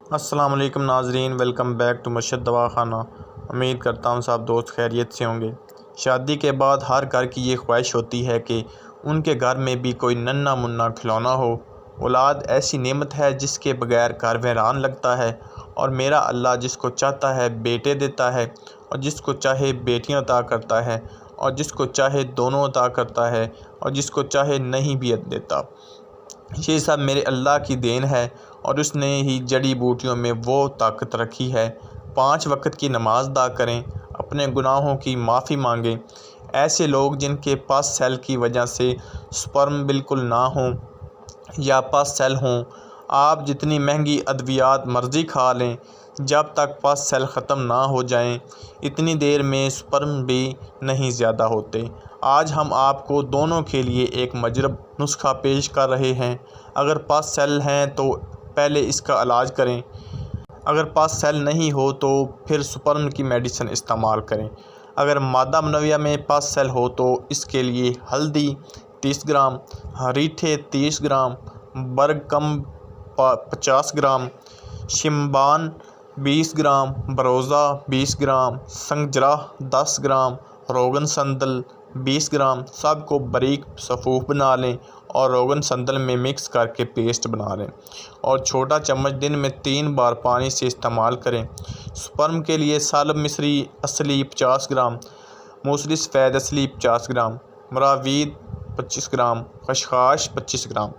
अस्सलाम वालेकुम नाजरीन, वेलकम बैक टू मुर्शद दवाखाना। उम्मीद करता हूँ सब दोस्त खैरियत से होंगे। शादी के बाद हर घर की ये ख्वाहिश होती है कि उनके घर में भी कोई नन्ना मुन्ना खिलौना हो। औलाद ऐसी नेमत है जिसके बगैर घर वीरान लगता है, और मेरा अल्लाह जिसको चाहता है बेटे देता है, और जिसको चाहे बेटियाँ अता करता है, और जिसको चाहे दोनों अता करता है, और जिसको चाहे नहीं भी देता। ये सब मेरे अल्लाह की देन है, और उसने ही जड़ी बूटियों में वो ताकत रखी है। 5 वक्त की नमाज अदा करें, अपने गुनाहों की माफ़ी मांगें। ऐसे लोग जिनके पास सेल की वजह से स्पर्म बिल्कुल ना हों या पास सेल हों, आप जितनी महंगी अद्वियात मर्ज़ी खा लें, जब तक पास सेल ख़त्म ना हो जाएं, इतनी देर में स्पर्म भी नहीं ज़्यादा होते। आज हम आपको दोनों के लिए एक मजरब नुस्खा पेश कर रहे हैं। अगर पास सेल हैं तो पहले इसका इलाज करें, अगर पास सेल नहीं हो तो फिर स्पर्म की मेडिसिन इस्तेमाल करें। अगर मादा मनविया में पास सेल हो तो इसके लिए हल्दी 30 ग्राम, रीठे 30 ग्राम, बरगम 50 ग्राम, शिम्बान 20 ग्राम, बरोज़ा 20 ग्राम, संगजरा 10 ग्राम, रोगन संदल 20 ग्राम, सबको बारीक सफ़ूफ बना लें और रोगन संदल में मिक्स करके पेस्ट बना लें, और छोटा चम्मच दिन में 3 बार पानी से इस्तेमाल करें। स्पर्म के लिए सालब मिस्री असली 50 ग्राम, मूसली सफ़ेद असली 50 ग्राम, मरावीद 25 ग्राम, खशखाश 25 ग्राम,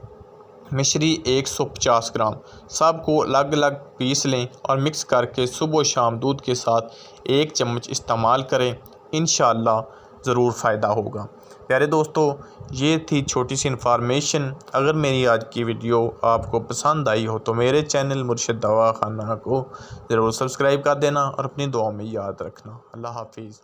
मिश्री 150 ग्राम, सबको अलग अलग पीस लें और मिक्स करके सुबह शाम दूध के साथ 1 चम्मच इस्तेमाल करें। इंशाअल्लाह ज़रूर फ़ायदा होगा। प्यारे दोस्तों, ये थी छोटी सी इन्फॉर्मेशन। अगर मेरी आज की वीडियो आपको पसंद आई हो तो मेरे चैनल मुर्शद दवाखाना को ज़रूर सब्सक्राइब कर देना और अपनी दुआ में याद रखना। अल्लाह हाफिज़।